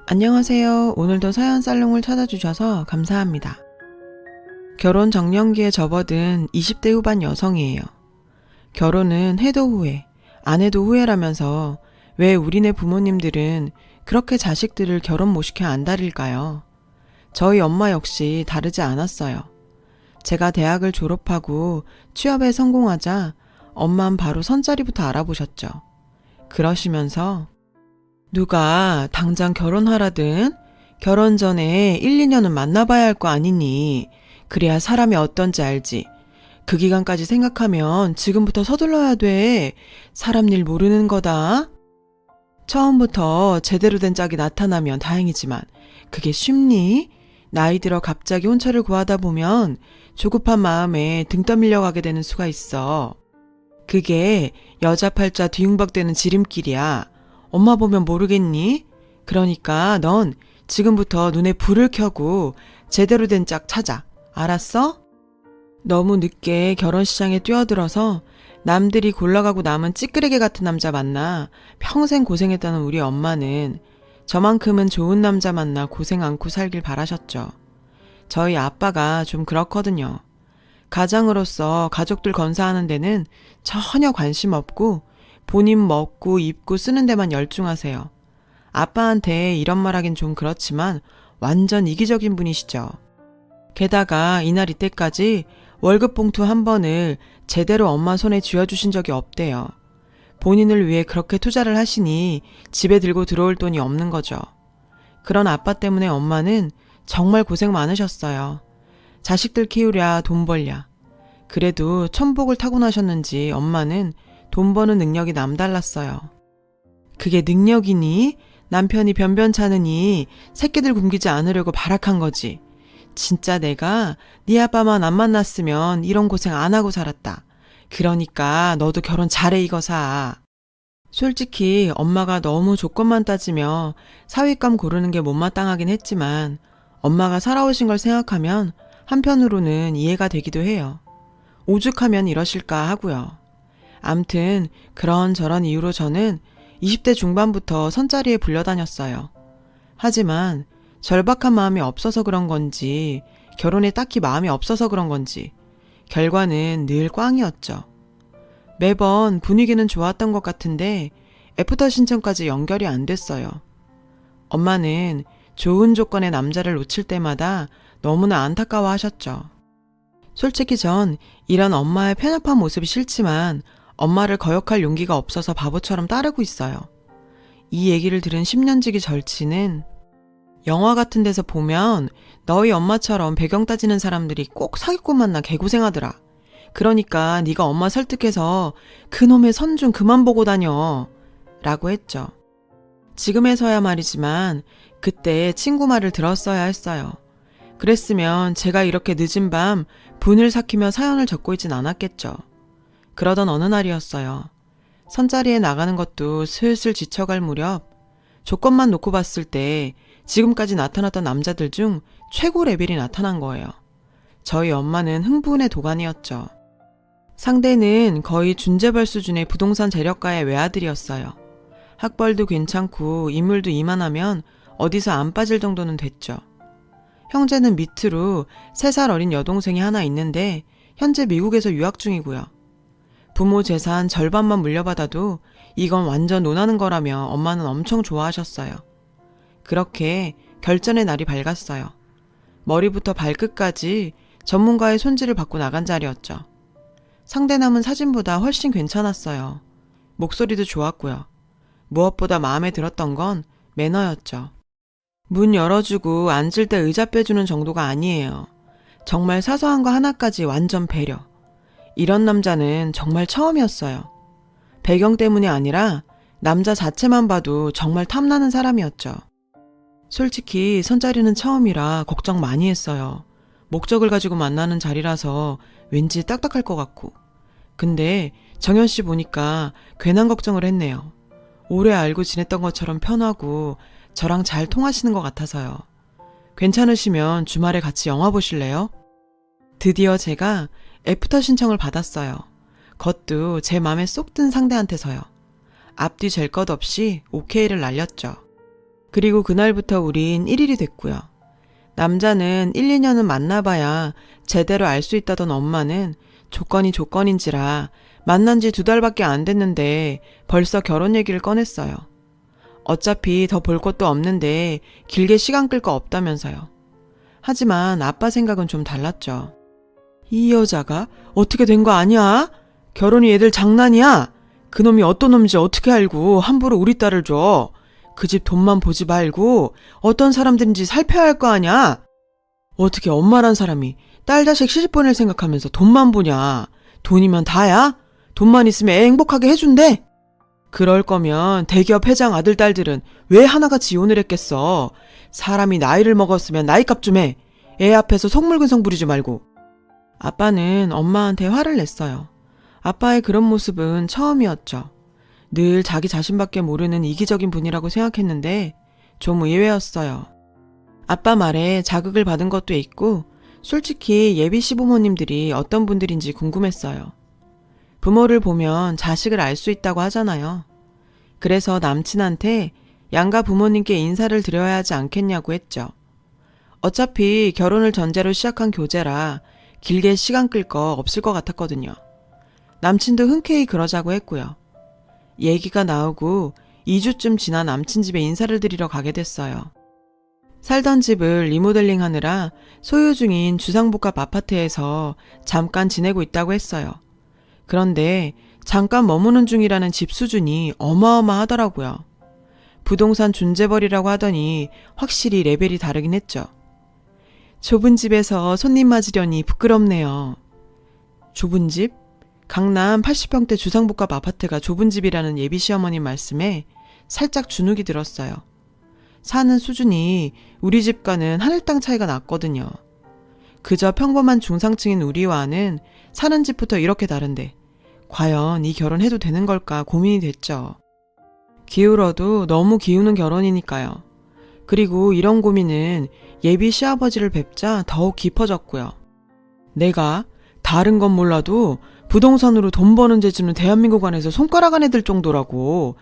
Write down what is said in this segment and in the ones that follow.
안녕하세요. 오늘도 사연 살롱을 찾아주셔서 감사합니다. 결혼 정년기에 접어든 20대 후반 여성이에요. 결혼은 해도 후회, 안 해도 후회라면서 왜 우리네 부모님들은 그렇게 자식들을 결혼 못 시켜 안달일까요? 저희 엄마 역시 다르지 않았어요. 제가 대학을 졸업하고 취업에 성공하자 엄만 바로 선자리부터 알아보셨죠. 그러시면서 누가 당장 결혼하라든 결혼 전에 1, 2년은 만나봐야 할 거 아니니. 그래야 사람이 어떤지 알지. 그 기간까지 생각하면 지금부터 서둘러야 돼. 사람 일 모르는 거다. 처음부터 제대로 된 짝이 나타나면 다행이지만 그게 쉽니? 나이 들어 갑자기 혼처를 구하다 보면 조급한 마음에 등 떠밀려 가게 되는 수가 있어. 그게 여자 팔자 뒤숭박되는 지름길이야. 엄마 보면 모르겠니? 그러니까 넌 지금부터 눈에 불을 켜고 제대로 된 짝 찾아. 알았어? 너무 늦게 결혼시장에 뛰어들어서 남들이 골라가고 남은 찌끄레기 같은 남자 만나 평생 고생했다는 우리 엄마는 저만큼은 좋은 남자 만나 고생 않고 살길 바라셨죠. 저희 아빠가 좀 그렇거든요. 가장으로서 가족들 건사하는 데는 전혀 관심 없고 본인 먹고 입고 쓰는 데만 열중하세요. 아빠한테 이런 말 하긴 좀 그렇지만 완전 이기적인 분이시죠. 게다가 이날 이때까지 월급 봉투 한 번을 제대로 엄마 손에 쥐어주신 적이 없대요. 본인을 위해 그렇게 투자를 하시니 집에 들고 들어올 돈이 없는 거죠. 그런 아빠 때문에 엄마는 정말 고생 많으셨어요. 자식들 키우랴 돈 벌랴. 그래도 천복을 타고나셨는지 엄마는 돈 버는 능력이 남달랐어요. 그게 능력이니? 남편이 변변찮으니 새끼들 굶기지 않으려고 발악한 거지. 진짜 내가 네 아빠만 안 만났으면 이런 고생 안 하고 살았다. 그러니까 너도 결혼 잘해 이거사. 솔직히 엄마가 너무 조건만 따지며 사윗감 고르는 게 못마땅하긴 했지만 엄마가 살아오신 걸 생각하면 한편으로는 이해가 되기도 해요. 오죽하면 이러실까 하고요. 암튼 그런저런 이유로 저는 20대 중반부터 선자리에 불려다녔어요. 하지만 절박한 마음이 없어서 그런 건지 결혼에 딱히 마음이 없어서 그런 건지 결과는 늘 꽝이었죠. 매번 분위기는 좋았던 것 같은데 애프터 신청까지 연결이 안 됐어요. 엄마는 좋은 조건의 남자를 놓칠 때마다 너무나 안타까워 하셨죠. 솔직히 전 이런 엄마의 편협한 모습이 싫지만 엄마를 거역할 용기가 없어서 바보처럼 따르고 있어요. 이 얘기를 들은 10년지기 절친은 영화 같은 데서 보면 너희 엄마처럼 배경 따지는 사람들이 꼭 사기꾼 만나 개고생하더라. 그러니까 네가 엄마 설득해서 그놈의 선 좀 그만 보고 다녀. 라고 했죠. 지금에서야 말이지만 그때 친구 말을 들었어야 했어요. 그랬으면 제가 이렇게 늦은 밤 분을 삭히며 사연을 적고 있진 않았겠죠. 그러던 어느 날이었어요. 선자리에 나가는 것도 슬슬 지쳐갈 무렵 조건만 놓고 봤을 때 지금까지 나타났던 남자들 중 최고 레벨이 나타난 거예요. 저희 엄마는 흥분의 도가니였죠. 상대는 거의 준재벌 수준의 부동산 재력가의 외아들이었어요. 학벌도 괜찮고 인물도 이만하면 어디서 안 빠질 정도는 됐죠. 형제는 밑으로 3살 어린 여동생이 하나 있는데 현재 미국에서 유학 중이고요. 부모 재산 절반만 물려받아도 이건 완전 논하는 거라며 엄마는 엄청 좋아하셨어요. 그렇게 결전의 날이 밝았어요. 머리부터 발끝까지 전문가의 손질을 받고 나간 자리였죠. 상대남은 사진보다 훨씬 괜찮았어요. 목소리도 좋았고요. 무엇보다 마음에 들었던 건 매너였죠. 문 열어주고 앉을 때 의자 빼주는 정도가 아니에요. 정말 사소한 거 하나까지 완전 배려. 이런 남자는 정말 처음이었어요. 배경 때문이 아니라 남자 자체만 봐도 정말 탐나는 사람이었죠. 솔직히 선자리는 처음이라 걱정 많이 했어요. 목적을 가지고 만나는 자리라서 왠지 딱딱할 것 같고. 근데 정현 씨 보니까 괜한 걱정을 했네요. 오래 알고 지냈던 것처럼 편하고 저랑 잘 통하시는 것 같아서요. 괜찮으시면 주말에 같이 영화 보실래요? 드디어 제가 애프터 신청을 받았어요. 그것도 제 맘에 쏙 든 상대한테서요. 앞뒤 잴 것 없이 오케이를 날렸죠. 그리고 그날부터 우린 1일이 됐고요. 남자는 1, 2년은 만나봐야 제대로 알 수 있다던 엄마는 조건이 조건인지라 만난 지 2달밖에 안 됐는데 벌써 결혼 얘기를 꺼냈어요. 어차피 더 볼 것도 없는데 길게 시간 끌 거 없다면서요. 하지만 아빠 생각은 좀 달랐죠. 이 여자가 어떻게 된 거 아니야? 결혼이 애들 장난이야? 그놈이 어떤 놈인지 어떻게 알고 함부로 우리 딸을 줘? 그 집 돈만 보지 말고 어떤 사람들인지 살펴야 할 거 아냐? 어떻게 엄마란 사람이 딸 자식 시집 보낼 생각하면서 돈만 보냐? 돈이면 다야? 돈만 있으면 애 행복하게 해준대? 그럴 거면 대기업 회장 아들 딸들은 왜 하나같이 이혼을 했겠어? 사람이 나이를 먹었으면 나이값 좀 해. 애 앞에서 속물근성 부리지 말고. 아빠는 엄마한테 화를 냈어요. 아빠의 그런 모습은 처음이었죠. 늘 자기 자신밖에 모르는 이기적인 분이라고 생각했는데 좀 의외였어요. 아빠 말에 자극을 받은 것도 있고 솔직히 예비 시부모님들이 어떤 분들인지 궁금했어요. 부모를 보면 자식을 알 수 있다고 하잖아요. 그래서 남친한테 양가 부모님께 인사를 드려야 하지 않겠냐고 했죠. 어차피 결혼을 전제로 시작한 교제라 길게 시간 끌 거 없을 것 같았거든요. 남친도 흔쾌히 그러자고 했고요. 얘기가 나오고 2주쯤 지나 남친 집에 인사를 드리러 가게 됐어요. 살던 집을 리모델링 하느라 소유 중인 주상복합 아파트에서 잠깐 지내고 있다고 했어요. 그런데 잠깐 머무는 중이라는 집 수준이 어마어마하더라고요. 부동산 존재벌이라고 하더니 확실히 레벨이 다르긴 했죠. 좁은 집에서 손님 맞으려니 부끄럽네요. 좁은 집? 강남 80평대 주상복합 아파트가 좁은 집이라는 예비 시어머님 말씀에 살짝 주눅이 들었어요. 사는 수준이 우리 집과는 하늘 땅 차이가 났거든요. 그저 평범한 중상층인 우리와는 사는 집부터 이렇게 다른데 과연 이 결혼해도 되는 걸까 고민이 됐죠. 기울어도 너무 기우는 결혼이니까요. 그리고 이런 고민은 예비 시아버지를 뵙자 더욱 깊어졌고요. 내가 다른 건 몰라도 부동산으로 돈 버는 재주는 대한민국 안에서 손가락 안에 들 정도라고.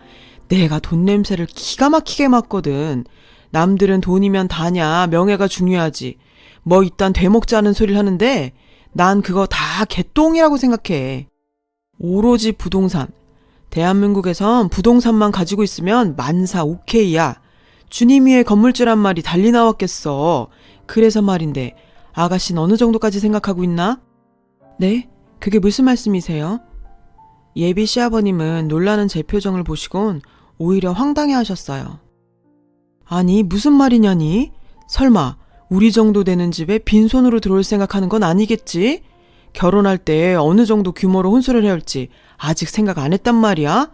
내가 돈 냄새를 기가 막히게 맡거든. 남들은 돈이면 다냐, 명예가 중요하지. 뭐 일단 되먹지 않은 소리를 하는데 난 그거 다 개똥이라고 생각해. 오로지 부동산. 대한민국에선 부동산만 가지고 있으면 만사 오케이야. 주님 위에 건물주란 말이 달리 나왔겠어. 그래서 말인데 아가씨는 어느 정도까지 생각하고 있나? 네? 그게 무슨 말씀이세요? 예비 시아버님은 놀라는 제 표정을 보시곤 오히려 황당해 하셨어요. 아니 무슨 말이냐니? 설마 우리 정도 되는 집에 빈손으로 들어올 생각하는 건 아니겠지? 결혼할 때 어느 정도 규모로 혼수를 해야 할지 아직 생각 안 했단 말이야?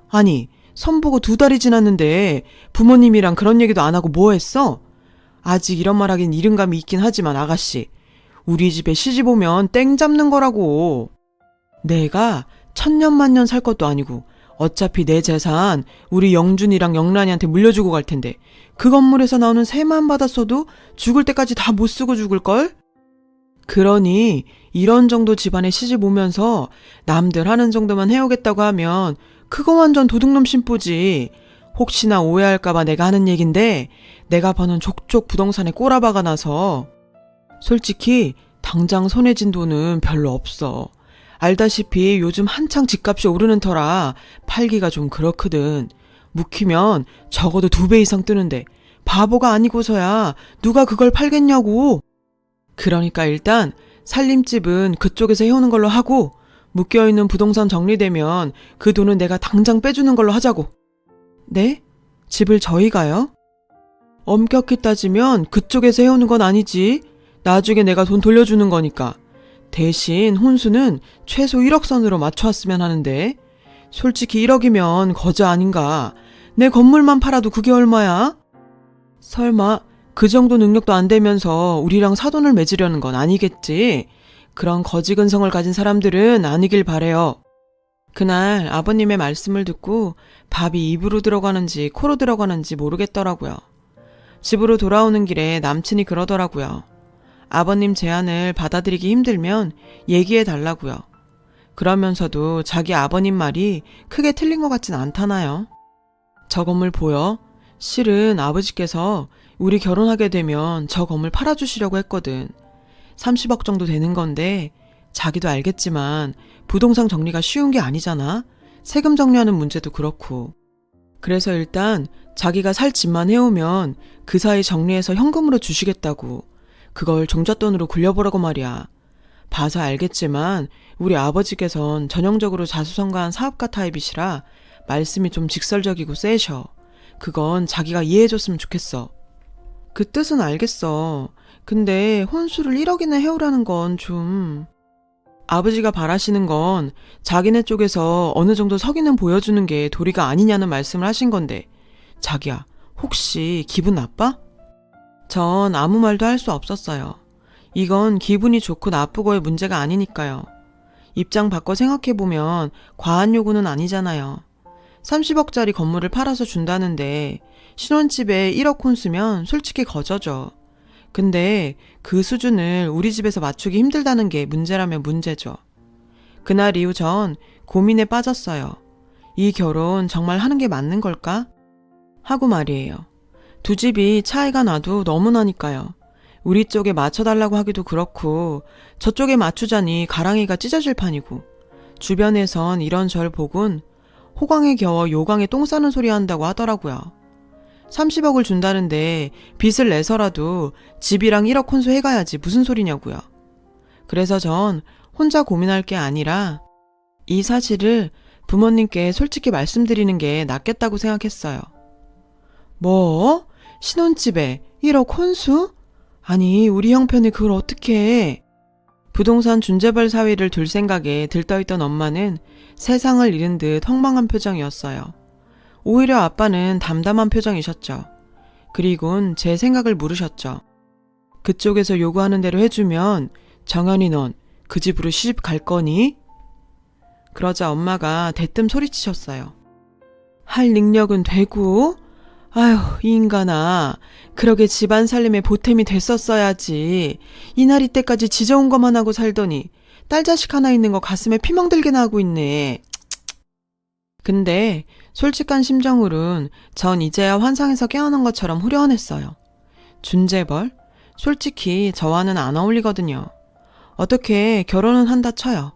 아니 선보고 2달이 지났는데 부모님이랑 그런 얘기도 안 하고 뭐 했어? 아직 이런 말 하긴 이른 감이 있긴 하지만 아가씨, 우리 집에 시집 오면 땡 잡는 거라고. 내가 천년만년 살 것도 아니고 어차피 내 재산 우리 영준이랑 영란이한테 물려주고 갈 텐데 그 건물에서 나오는 세만 받았어도 죽을 때까지 다 못 쓰고 죽을걸? 그러니 이런 정도 집안에 시집 오면서 남들 하는 정도만 해오겠다고 하면 그거 완전 도둑놈 심보지. 혹시나 오해할까봐 내가 하는 얘긴데 내가 버는 족족 부동산에 꼬라박아 놔서 솔직히 당장 손에 쥔 돈은 별로 없어. 알다시피 요즘 한창 집값이 오르는 터라 팔기가 좀 그렇거든. 묵히면 적어도 2배 이상 뜨는데 바보가 아니고서야 누가 그걸 팔겠냐고. 그러니까 일단 살림집은 그쪽에서 해오는 걸로 하고 묶여있는 부동산 정리되면 그 돈은 내가 당장 빼주는 걸로 하자고. 네? 집을 저희가요? 엄격히 따지면 그쪽에서 해오는 건 아니지. 나중에 내가 돈 돌려주는 거니까. 대신 혼수는 최소 1억 선으로 맞춰왔으면 하는데 솔직히 1억이면 거저 아닌가. 내 건물만 팔아도 그게 얼마야? 설마 그 정도 능력도 안 되면서 우리랑 사돈을 맺으려는 건 아니겠지. 그런 거지 근성을 가진 사람들은 아니길 바래요. 그날 아버님의 말씀을 듣고 밥이 입으로 들어가는지 코로 들어가는지 모르겠더라고요. 집으로 돌아오는 길에 남친이 그러더라고요. 아버님 제안을 받아들이기 힘들면 얘기해 달라고요. 그러면서도 자기 아버님 말이 크게 틀린 것 같진 않다나요. 저 건물 보여? 실은 아버지께서 우리 결혼하게 되면 저 건물 팔아주시려고 했거든. 30억 정도 되는 건데 자기도 알겠지만 부동산 정리가 쉬운 게 아니잖아. 세금 정리하는 문제도 그렇고. 그래서 일단 자기가 살 집만 해오면 그 사이 정리해서 현금으로 주시겠다고. 그걸 종잣돈으로 굴려보라고 말이야. 봐서 알겠지만 우리 아버지께선 전형적으로 자수성가한 사업가 타입이시라 말씀이 좀 직설적이고 세셔. 그건 자기가 이해해줬으면 좋겠어. 그 뜻은 알겠어. 근데 혼수를 1억이나 해오라는 건 좀... 아버지가 바라시는 건 자기네 쪽에서 어느 정도 석이는 보여주는 게 도리가 아니냐는 말씀을 하신 건데 자기야, 혹시 기분 나빠? 전 아무 말도 할 수 없었어요. 이건 기분이 좋고 나쁘고의 문제가 아니니까요. 입장 바꿔 생각해보면 과한 요구는 아니잖아요. 30억짜리 건물을 팔아서 준다는데 신혼집에 1억 혼수면 솔직히 거저죠. 근데 그 수준을 우리 집에서 맞추기 힘들다는 게 문제라면 문제죠. 그날 이후 전 고민에 빠졌어요. 이 결혼 정말 하는 게 맞는 걸까? 하고 말이에요. 두 집이 차이가 나도 너무 나니까요. 우리 쪽에 맞춰달라고 하기도 그렇고 저쪽에 맞추자니 가랑이가 찢어질 판이고 주변에선 이런 절 보곤 호강에 겨워 요강에 똥 싸는 소리 한다고 하더라고요. 30억을 준다는데 빚을 내서라도 집이랑 1억 혼수 해가야지 무슨 소리냐고요. 그래서 전 혼자 고민할 게 아니라 이 사실을 부모님께 솔직히 말씀드리는 게 낫겠다고 생각했어요. 뭐? 신혼집에 1억 혼수? 아니 우리 형편에 그걸 어떻게 해? 부동산 준재벌 사위를 둘 생각에 들떠있던 엄마는 세상을 잃은 듯 허망한 표정이었어요. 오히려 아빠는 담담한 표정이셨죠. 그리곤 제 생각을 물으셨죠. 그쪽에서 요구하는 대로 해주면 정연이 넌 그 집으로 시집 갈 거니? 그러자 엄마가 대뜸 소리치셨어요. 할 능력은 되고? 아휴, 이 인간아. 그러게 집안 살림에 보탬이 됐었어야지. 이날 이때까지 지져온 것만 하고 살더니 딸 자식 하나 있는 거 가슴에 피멍들게 나고 있네. 근데 솔직한 심정으론 전 이제야 환상에서 깨어난 것처럼 후련했어요. 준재벌? 솔직히 저와는 안 어울리거든요. 어떻게 결혼은 한다 쳐요.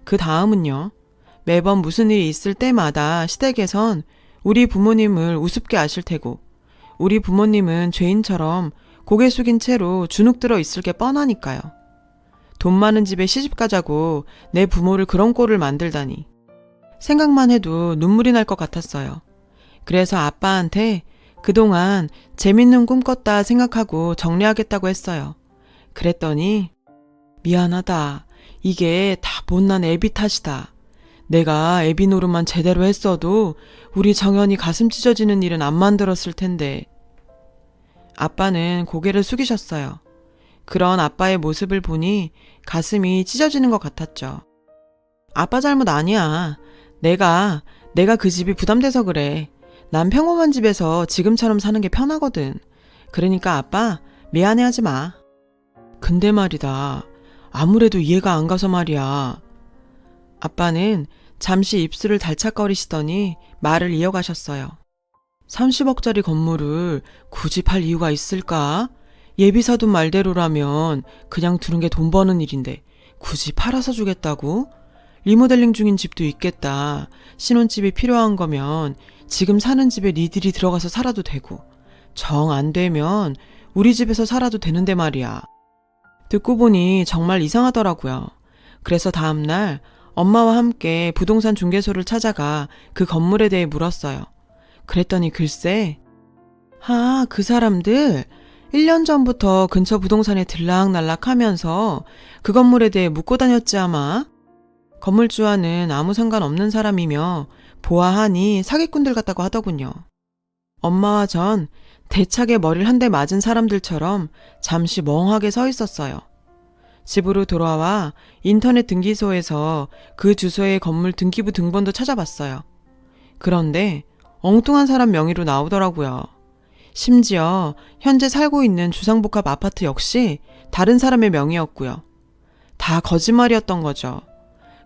그 다음은요. 매번 무슨 일이 있을 때마다 시댁에선 우리 부모님을 우습게 아실 테고 우리 부모님은 죄인처럼 고개 숙인 채로 주눅 들어 있을 게 뻔하니까요. 돈 많은 집에 시집 가자고 내 부모를 그런 꼴을 만들다니. 생각만 해도 눈물이 날 것 같았어요. 그래서 아빠한테 그동안 재밌는 꿈 꿨다 생각하고 정리하겠다고 했어요. 그랬더니 미안하다. 이게 다 못난 애비 탓이다. 내가 애비 노릇만 제대로 했어도 우리 정연이 가슴 찢어지는 일은 안 만들었을 텐데. 아빠는 고개를 숙이셨어요. 그런 아빠의 모습을 보니 가슴이 찢어지는 것 같았죠. 아빠 잘못 아니야. 내가 그 집이 부담돼서 그래. 난 평범한 집에서 지금처럼 사는 게 편하거든. 그러니까 아빠 미안해하지 마. 근데 말이다. 아무래도 이해가 안 가서 말이야. 아빠는 잠시 입술을 달착거리시더니 말을 이어가셨어요. 30억짜리 건물을 굳이 팔 이유가 있을까? 예비사돈 말대로라면 그냥 두는 게 돈 버는 일인데 굳이 팔아서 주겠다고? 리모델링 중인 집도 있겠다. 신혼집이 필요한 거면 지금 사는 집에 니들이 들어가서 살아도 되고 정 안 되면 우리 집에서 살아도 되는데 말이야. 듣고 보니 정말 이상하더라고요. 그래서 다음날 엄마와 함께 부동산 중개소를 찾아가 그 건물에 대해 물었어요. 그랬더니 글쎄, 그 사람들 1년 전부터 근처 부동산에 들락날락 하면서 그 건물에 대해 묻고 다녔지 아마. 건물주와는 아무 상관없는 사람이며 보아하니 사기꾼들 같다고 하더군요. 엄마와 전 대차게 머리를 한 대 맞은 사람들처럼 잠시 멍하게 서 있었어요. 집으로 돌아와 인터넷 등기소에서 그 주소의 건물 등기부 등본도 찾아봤어요. 그런데 엉뚱한 사람 명의로 나오더라고요. 심지어 현재 살고 있는 주상복합 아파트 역시 다른 사람의 명의였고요. 다 거짓말이었던 거죠.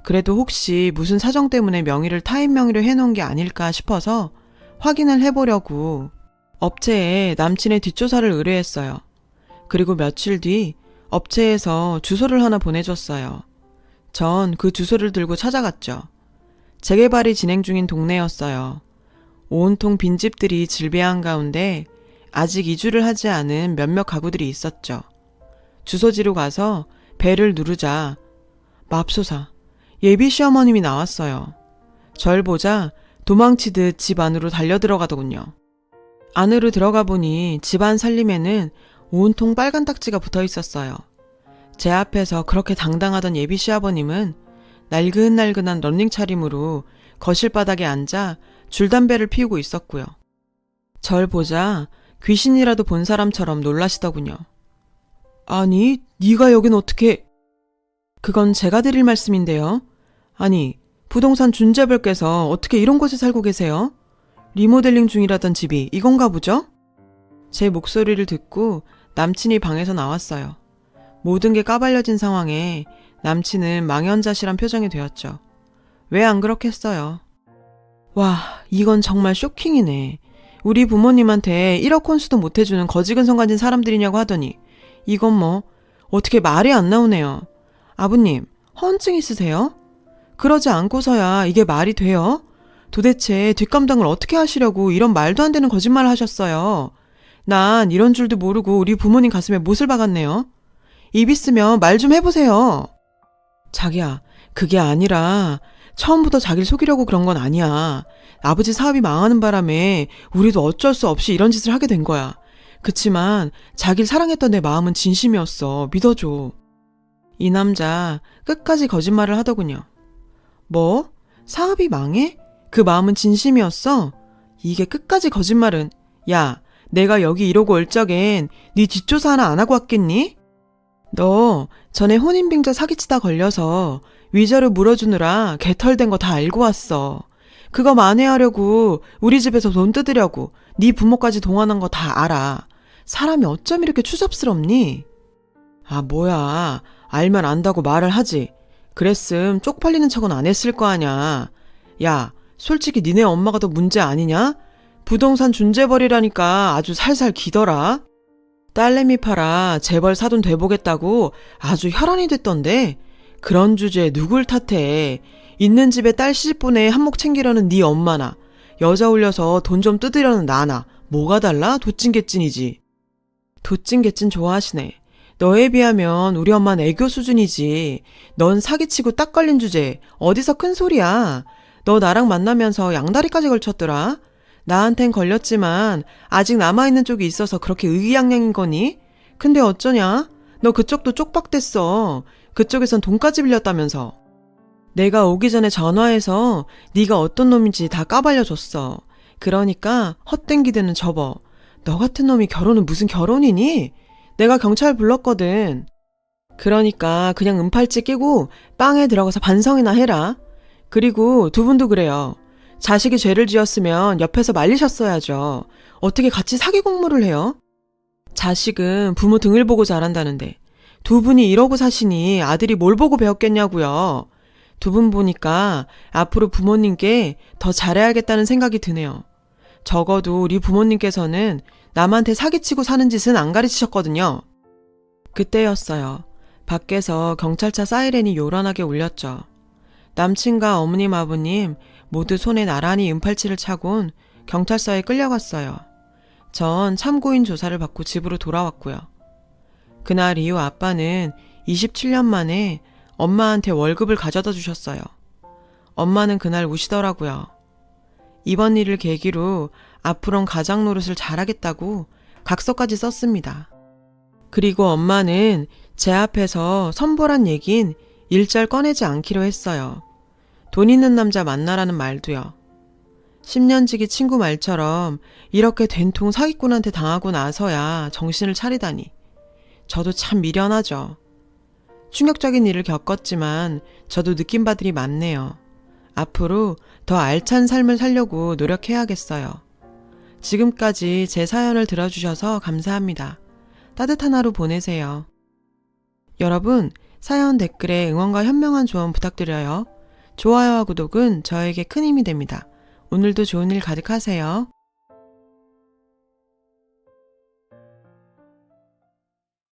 그래도 혹시 무슨 사정 때문에 명의를 타인 명의로 해놓은 게 아닐까 싶어서 확인을 해보려고 업체에 남친의 뒷조사를 의뢰했어요. 그리고 며칠 뒤 업체에서 주소를 하나 보내줬어요. 전 그 주소를 들고 찾아갔죠. 재개발이 진행 중인 동네였어요. 온통 빈집들이 질비한 가운데 아직 이주를 하지 않은 몇몇 가구들이 있었죠. 주소지로 가서 벨을 누르자 맙소사 예비 시어머님이 나왔어요. 절 보자 도망치듯 집 안으로 달려들어가더군요. 안으로 들어가 보니 집안 살림에는 온통 빨간 딱지가 붙어 있었어요. 제 앞에서 그렇게 당당하던 예비 시아버님은 날근날근한 런닝 차림으로 거실 바닥에 앉아 줄담배를 피우고 있었고요. 절 보자 귀신이라도 본 사람처럼 놀라시더군요. 아니, 네가 여긴 어떻게... 그건 제가 드릴 말씀인데요. 아니, 부동산 중개벌께서 어떻게 이런 곳에 살고 계세요? 리모델링 중이라던 집이 이건가 보죠? 제 목소리를 듣고 남친이 방에서 나왔어요. 모든 게 까발려진 상황에 남친은 망연자실한 표정이 되었죠. 왜 안 그렇겠어요? 와, 이건 정말 쇼킹이네. 우리 부모님한테 1억 혼수도 못해주는 거지근성 가진 사람들이냐고 하더니 이건 뭐 어떻게 말이 안 나오네요. 아버님, 허언증 있으세요? 그러지 않고서야 이게 말이 돼요? 도대체 뒷감당을 어떻게 하시려고 이런 말도 안 되는 거짓말을 하셨어요. 난 이런 줄도 모르고 우리 부모님 가슴에 못을 박았네요. 입 있으면 말 좀 해보세요. 자기야, 그게 아니라 처음부터 자기를 속이려고 그런 건 아니야. 아버지 사업이 망하는 바람에 우리도 어쩔 수 없이 이런 짓을 하게 된 거야. 그치만 자기를 사랑했던 내 마음은 진심이었어. 믿어줘. 이 남자 끝까지 거짓말을 하더군요. 뭐? 사업이 망해? 그 마음은 진심이었어? 이게 끝까지 거짓말은. 야, 내가 여기 이러고 올 적엔 네 뒷조사 하나 안 하고 왔겠니? 너 전에 혼인빙자 사기치다 걸려서 위자료 물어주느라 개털된 거 다 알고 왔어. 그거 만회하려고 우리 집에서 돈 뜯으려고 네 부모까지 동원한 거 다 알아. 사람이 어쩜 이렇게 추잡스럽니? 아, 뭐야. 알면 안다고 말을 하지. 그랬음 쪽팔리는 척은 안 했을 거 아냐. 야, 솔직히 니네 엄마가 더 문제 아니냐? 부동산 중개벌이라니까 아주 살살 기더라. 딸내미 팔아 재벌 사돈 돼보겠다고 아주 혈안이 됐던데 그런 주제에 누굴 탓해. 있는 집에 딸 시집보내 한몫 챙기려는 네 엄마나 여자 올려서 돈 좀 뜯으려는 나나 뭐가 달라? 도찐개찐이지. 도찐개찐 좋아하시네. 너에 비하면 우리 엄마는 애교 수준이지. 넌 사기치고 딱 걸린 주제에 어디서 큰 소리야. 너 나랑 만나면서 양다리까지 걸쳤더라. 나한텐 걸렸지만 아직 남아있는 쪽이 있어서 그렇게 의기양양인 거니? 근데 어쩌냐? 너 그쪽도 쪽박됐어. 그쪽에선 돈까지 빌렸다면서. 내가 오기 전에 전화해서 네가 어떤 놈인지 다 까발려줬어. 그러니까 헛된 기대는 접어. 너 같은 놈이 결혼은 무슨 결혼이니? 내가 경찰 불렀거든. 그러니까 그냥 은팔찌 끼고 빵에 들어가서 반성이나 해라. 그리고 두 분도 그래요. 자식이 죄를 지었으면 옆에서 말리셨어야죠. 어떻게 같이 사기 공모를 해요? 자식은 부모 등을 보고 자란다는데 두 분이 이러고 사시니 아들이 뭘 보고 배웠겠냐고요. 두 분 보니까 앞으로 부모님께 더 잘해야겠다는 생각이 드네요. 적어도 우리 부모님께서는 남한테 사기치고 사는 짓은 안 가르치셨거든요. 그때였어요. 밖에서 경찰차 사이렌이 요란하게 울렸죠. 남친과 어머님 아버님 모두 손에 나란히 은팔찌를 차곤 경찰서에 끌려갔어요. 전 참고인 조사를 받고 집으로 돌아왔고요. 그날 이후 아빠는 27년 만에 엄마한테 월급을 가져다 주셨어요. 엄마는 그날 우시더라고요. 이번 일을 계기로 앞으론 가장 노릇을 잘하겠다고 각서까지 썼습니다. 그리고 엄마는 제 앞에서 선보란 얘긴 일절 꺼내지 않기로 했어요. 돈 있는 남자 만나라는 말도요. 10년지기 친구 말처럼 이렇게 된통 사기꾼한테 당하고 나서야 정신을 차리다니. 저도 참 미련하죠. 충격적인 일을 겪었지만 저도 느낀 바들이 많네요. 앞으로 더 알찬 삶을 살려고 노력해야겠어요. 지금까지 제 사연을 들어주셔서 감사합니다. 따뜻한 하루 보내세요. 여러분, 사연 댓글에 응원과 현명한 조언 부탁드려요. 좋아요와 구독은 저에게 큰 힘이 됩니다. 오늘도 좋은 일 가득하세요.